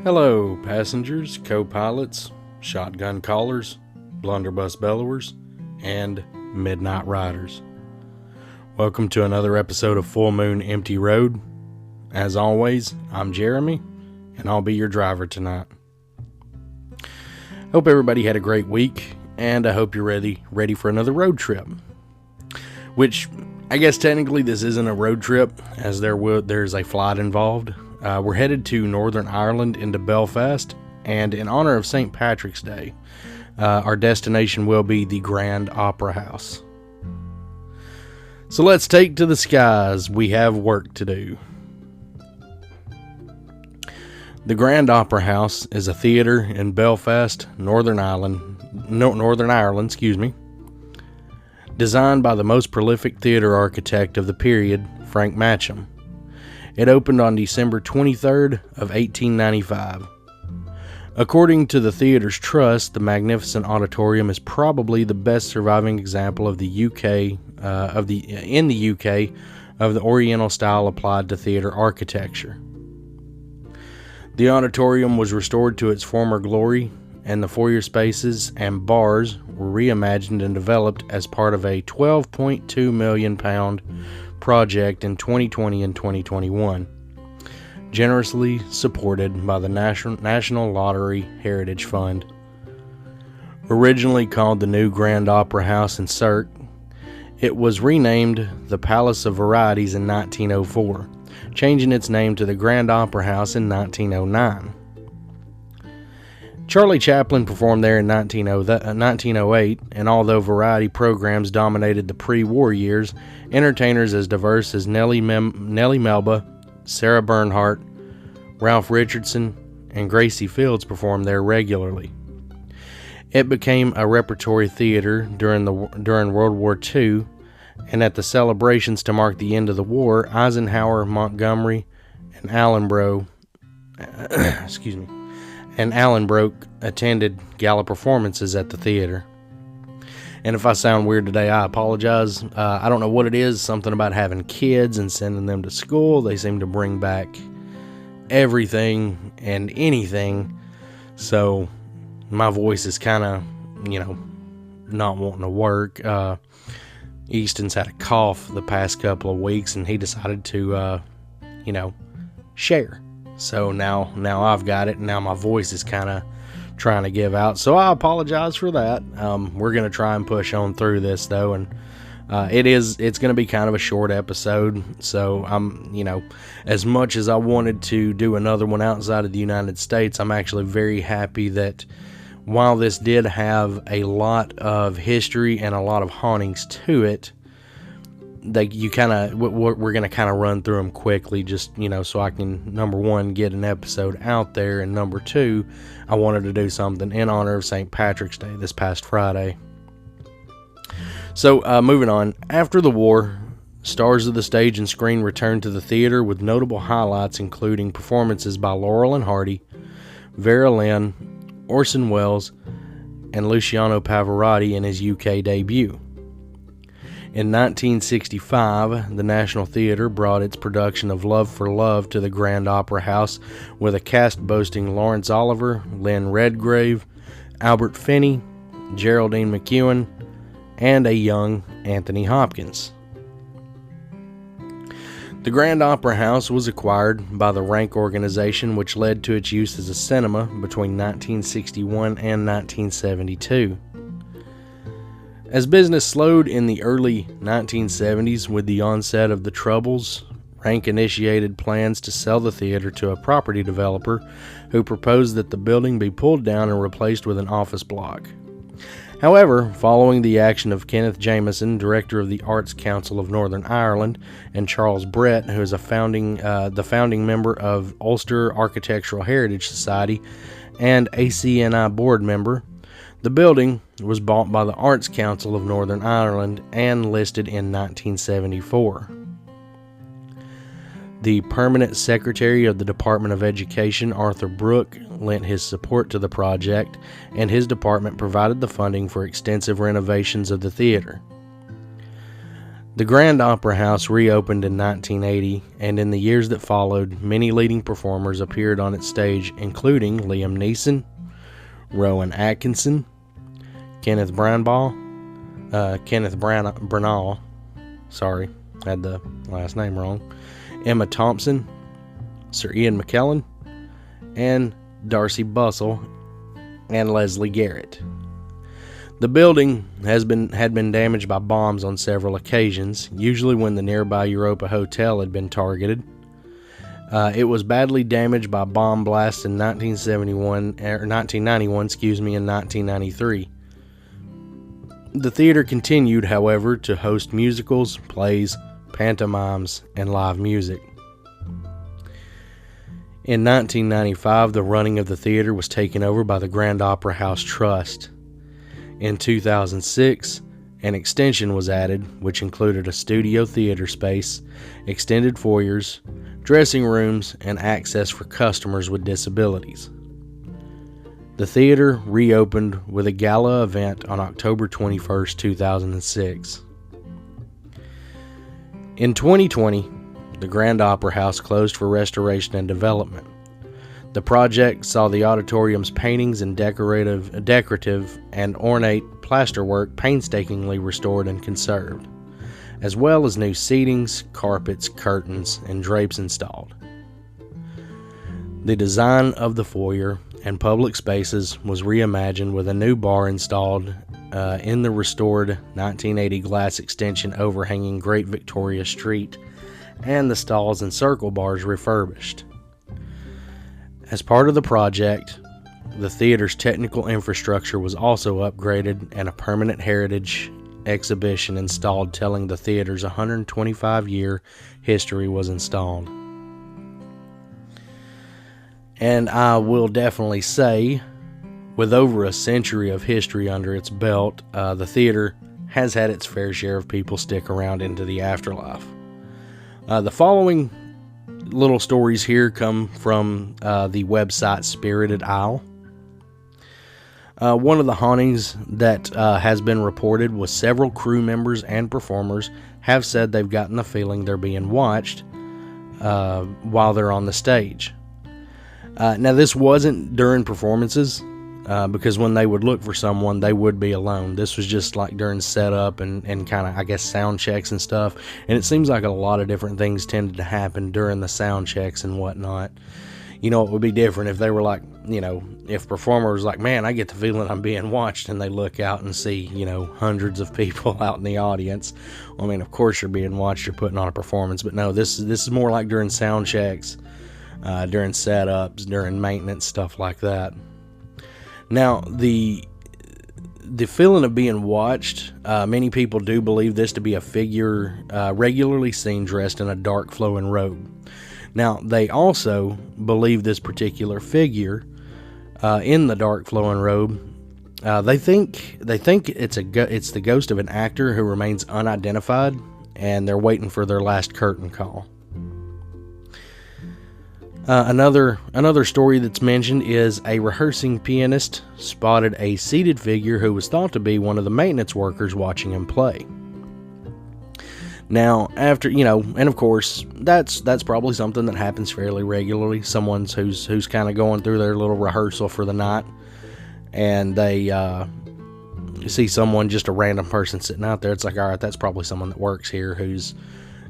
Hello, passengers, co-pilots, shotgun callers, blunderbuss bellowers, and midnight riders. Welcome to another episode of Full Moon Empty Road. As always, I'm Jeremy, and I'll be your driver tonight. Hope everybody had a great week, and I hope you're ready for another road trip. Which, I guess technically this isn't a road trip, as there's a flight involved. We're headed to Northern Ireland into Belfast, and in honor of St. Patrick's Day, our destination will be the Grand Opera House. So let's take to the skies. We have work to do. The Grand Opera House is a theater in Belfast, Northern Ireland, designed by the most prolific theater architect of the period, Frank Matcham. It opened on December 23rd of 1895. According to the theater's trust, the magnificent auditorium is probably the best surviving example of the UK of the Oriental style applied to theater architecture. The auditorium was restored to its former glory, and the foyer spaces and bars were reimagined and developed as part of a £12.2 million project in 2020 and 2021, generously supported by the National Lottery Heritage Fund. Originally called the New Grand Opera House in Cirque, it was renamed the Palace of Varieties in 1904, changing its name to the Grand Opera House in 1909. Charlie Chaplin performed there in 1908, and although variety programs dominated the pre-war years, entertainers as diverse as Nellie Melba, Sarah Bernhardt, Ralph Richardson, and Gracie Fields performed there regularly. It became a repertory theater during World War II, and at the celebrations to mark the end of the war, Eisenhower, Montgomery, and Allenbrook attended gala performances at the theater. And if I sound weird today, I apologize. I don't know what it is, something about having kids and sending them to school. They seem to bring back everything and anything. So my voice is kind of, not wanting to work. Easton's had a cough the past couple of weeks, and he decided to, share. So now I've got it, and now my voice is kind of trying to give out. So I apologize for that. We're going to try and push on through this, though, and it's going to be kind of a short episode. So as much as I wanted to do another one outside of the United States, I'm actually very happy that while this did have a lot of history and a lot of hauntings to it, we're going to kind of run through them quickly, just, so I can, number one, get an episode out there, and number two, I wanted to do something in honor of St. Patrick's Day this past Friday. So, moving on. After the war, stars of the stage and screen returned to the theater with notable highlights including performances by Laurel and Hardy, Vera Lynn, Orson Welles, and Luciano Pavarotti in his UK debut. In 1965, the National Theatre brought its production of Love for Love to the Grand Opera House with a cast boasting Laurence Olivier, Lynn Redgrave, Albert Finney, Geraldine McEwen, and a young Anthony Hopkins. The Grand Opera House was acquired by the Rank organization, which led to its use as a cinema between 1961 and 1972. As business slowed in the early 1970s with the onset of the Troubles, Rank initiated plans to sell the theater to a property developer who proposed that the building be pulled down and replaced with an office block. However, following the action of Kenneth Jameson, director of the Arts Council of Northern Ireland, and Charles Brett, who is the founding member of Ulster Architectural Heritage Society and ACNI board member, the building was bought by the Arts Council of Northern Ireland and listed in 1974. The permanent secretary of the Department of Education, Arthur Brooke, lent his support to the project, and his department provided the funding for extensive renovations of the theater. The Grand Opera House reopened in 1980, and in the years that followed, many leading performers appeared on its stage, including Liam Neeson, Rowan Atkinson, Kenneth Branagh, sorry, had the last name wrong, Emma Thompson, Sir Ian McKellen, and Darcy Bustle, and Leslie Garrett. The building had been damaged by bombs on several occasions, usually when the nearby Europa Hotel had been targeted. It was badly damaged by bomb blasts in 1991, and 1993. The theater continued, however, to host musicals, plays, pantomimes, and live music. In 1995, the running of the theater was taken over by the Grand Opera House Trust. In 2006, an extension was added, which included a studio theater space, extended foyers, dressing rooms, and access for customers with disabilities. The theater reopened with a gala event on October 21, 2006. In 2020, the Grand Opera House closed for restoration and development. The project saw the auditorium's paintings and decorative and ornate plasterwork painstakingly restored and conserved, as well as new seatings, carpets, curtains, and drapes installed. The design of the foyer and public spaces was reimagined with a new bar installed in the restored 1980 glass extension overhanging Great Victoria Street, and the stalls and circle bars refurbished. As part of the project, the theater's technical infrastructure was also upgraded and a permanent heritage exhibition installed telling the theater's 125-year history was installed. And I will definitely say, with over a century of history under its belt, the theater has had its fair share of people stick around into the afterlife. The following little stories here come from the website Spirited Isle. One of the hauntings that has been reported was several crew members and performers have said they've gotten the feeling they're being watched while they're on the stage. Now, this wasn't during performances, because when they would look for someone, they would be alone. This was just like during setup and kind of, I guess, sound checks and stuff. And it seems like a lot of different things tended to happen during the sound checks and whatnot. You know, it would be different if they were like, you know, if performer was like, man, I get the feeling I'm being watched, and they look out and see, you know, hundreds of people out in the audience. Well, I mean, of course you're being watched, you're putting on a performance, but no, this is more like during sound checks, during setups, during maintenance, stuff like that. Now, the feeling of being watched, many people do believe this to be a figure regularly seen dressed in a dark flowing robe. Now, they also believe this particular figure in the dark flowing robe, they think it's the ghost of an actor who remains unidentified, and they're waiting for their last curtain call. Another story that's mentioned is a rehearsing pianist spotted a seated figure who was thought to be one of the maintenance workers watching him play. Now, after, you know, and of course, that's probably something that happens fairly regularly. Someone who's kind of going through their little rehearsal for the night, and they see someone, just a random person sitting out there. It's like, all right, that's probably someone that works here who's,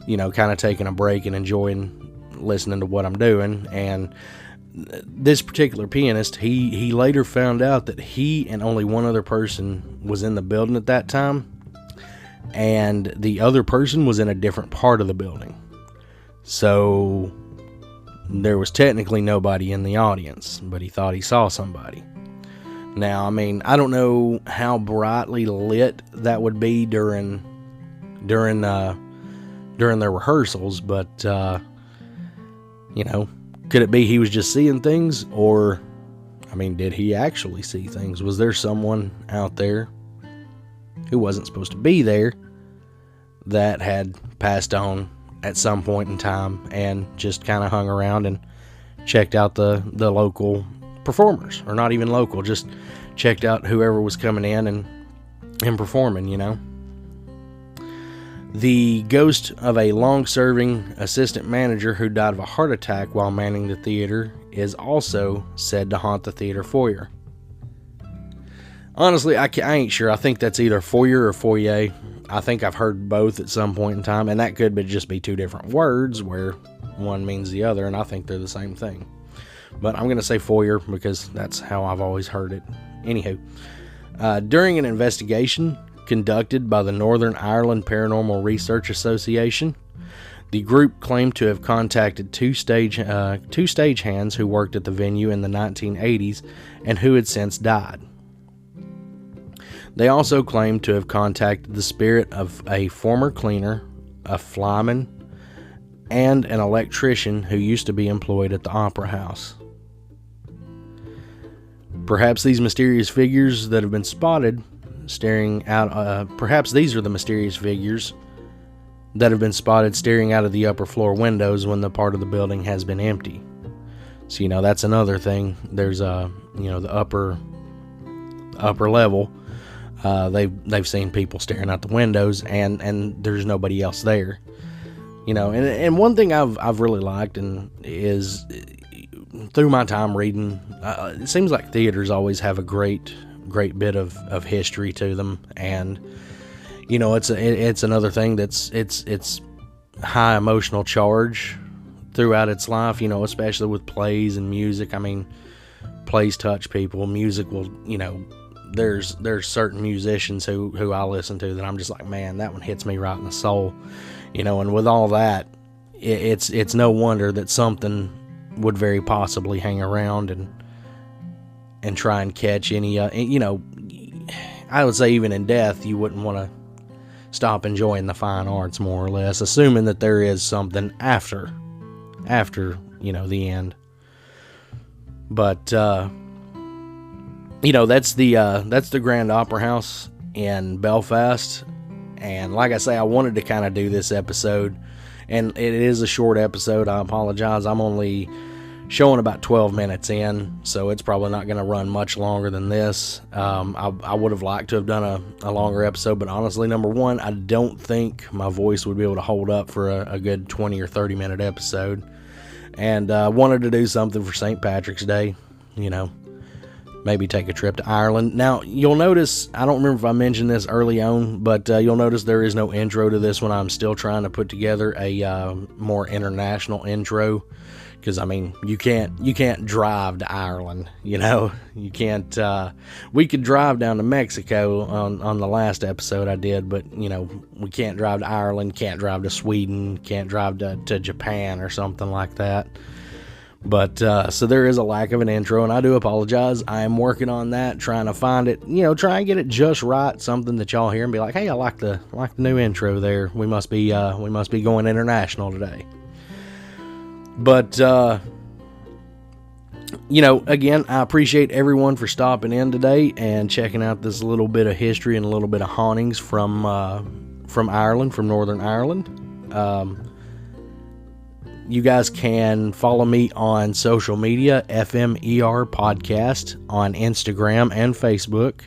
you know, kind of taking a break and enjoying listening to what I'm doing. And this particular pianist, he later found out that he and only one other person was in the building at that time, and the other person was in a different part of the building, so there was technically nobody in the audience, but he thought he saw somebody. Now, I mean, I don't know how brightly lit that would be during their rehearsals, but you know, could it be he was just seeing things? Or, I mean, did he actually see things? Was there someone out there who wasn't supposed to be there that had passed on at some point in time and just kind of hung around and checked out the local performers? Or not even local, just checked out whoever was coming in and performing, you know? The ghost of a long-serving assistant manager who died of a heart attack while manning the theater is also said to haunt the theater foyer. Honestly, I ain't sure. I think that's either foyer or foyer. I think I've heard both at some point in time, and that could just be two different words where one means the other, and I think they're the same thing. But I'm going to say foyer because that's how I've always heard it. Anywho, during an investigation conducted by the Northern Ireland Paranormal Research Association, the group claimed to have contacted two stagehands who worked at the venue in the 1980s and who had since died. They also claimed to have contacted the spirit of a former cleaner, a flyman, and an electrician who used to be employed at the Opera House. Perhaps these mysterious figures that have been spotted staring out, perhaps these are the mysterious figures that have been spotted staring out of the upper floor windows when the part of the building has been empty. So, that's another thing. There's, the upper level. They've seen people staring out the windows and there's nobody else there. And one thing I've really liked and is through my time reading, it seems like theaters always have a great bit of history to them, and it's another thing that's it's high emotional charge throughout its life, especially with plays and music. I mean, plays touch people, music will, there's certain musicians who I listen to that I'm just like, man, that one hits me right in the soul, and with all that, it's no wonder that something would very possibly hang around and try and catch any, I would say even in death, you wouldn't want to stop enjoying the fine arts, more or less, assuming that there is something after, the end. But, that's the Grand Opera House in Belfast. And like I say, I wanted to kind of do this episode, and it is a short episode. I apologize. I'm only showing about 12 minutes in, so it's probably not going to run much longer than this. I would have liked to have done a longer episode, but honestly, number one, I don't think my voice would be able to hold up for a good 20 or 30 minute episode. And wanted to do something for St. Patrick's Day, maybe take a trip to Ireland. Now, you'll notice, I don't remember if I mentioned this early on, but you'll notice there is no intro to this one. I'm still trying to put together a more international intro, because, I mean, you can't drive to Ireland, you can't, we could drive down to Mexico on the last episode I did, but, we can't drive to Ireland, can't drive to Sweden, can't drive to Japan or something like that. But, so there is a lack of an intro, and I do apologize. I am working on that, trying to find it, try and get it just right, something that y'all hear and be like, hey, I like the new intro there. We must be going international today. But, again, I appreciate everyone for stopping in today and checking out this little bit of history and a little bit of hauntings from Ireland, from Northern Ireland. You guys can follow me on social media, FMER Podcast, on Instagram and Facebook.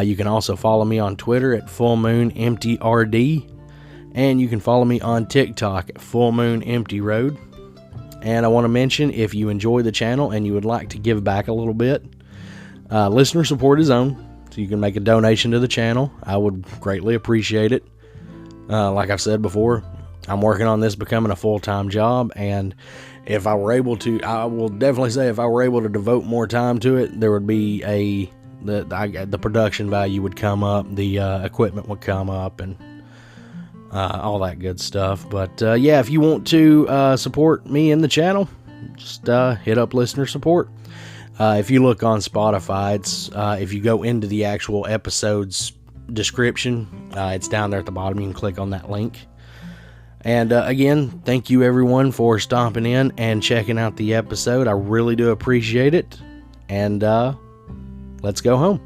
You can also follow me on Twitter at FullMoonEmptyRD, and you can follow me on TikTok at FullMoonEmptyRoad. And I want to mention, if you enjoy the channel and you would like to give back a little bit, listener support is on, so you can make a donation to the channel. I would greatly appreciate it. Like I've said before, I'm working on this becoming a full-time job, and if I were able to, I will definitely say if I were able to devote more time to it, there would be the production value would come up, the equipment would come up, and all that good stuff. But yeah, if you want to support me in the channel, just hit up listener support. If you look on Spotify, it's if you go into the actual episode's description, it's down there at the bottom. You can click on that link. And again, thank you everyone for stopping in and checking out the episode. I really do appreciate it. And let's go home.